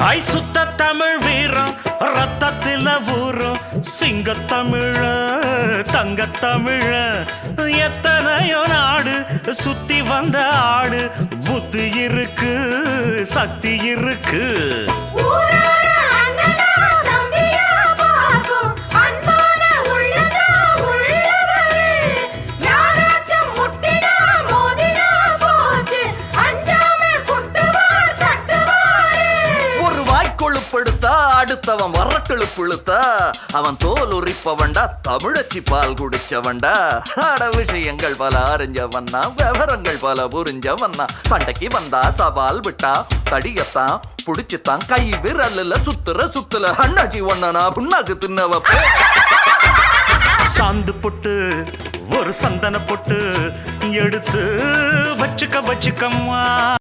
ஐ சுத்த தமிழ் வீரம் ரத்தத்தில ஊரும் சிங்கத்தமிழ தங்கத்தமிழ எத்தனையோ நாடு சுத்தி வந்த ஆடு புத்தி இருக்கு சக்தி இருக்கு கொழுப்படுத்தா அடுத்தவன் வரட்டெழுப்புழுத்தா அவன் தோல் உரிப்பவன்டா தமிழச்சி பால் குடிச்சவன்டா ஆட விஷயங்கள் பல அறிஞ்சவன்னா விவரங்கள் பல புரிஞ்சவன்னா சண்டைக்கு வந்தா சவால் விட்டா தடியத்தான் புடிச்சுத்தான் கை விரல்ல சுத்துல அண்ணாச்சி ஒண்ணனா புண்ணாக்கு தின்னவ சாந்து பொட்டு ஒரு சந்தன பொட்டு எடுத்து வச்சுக்கம்மா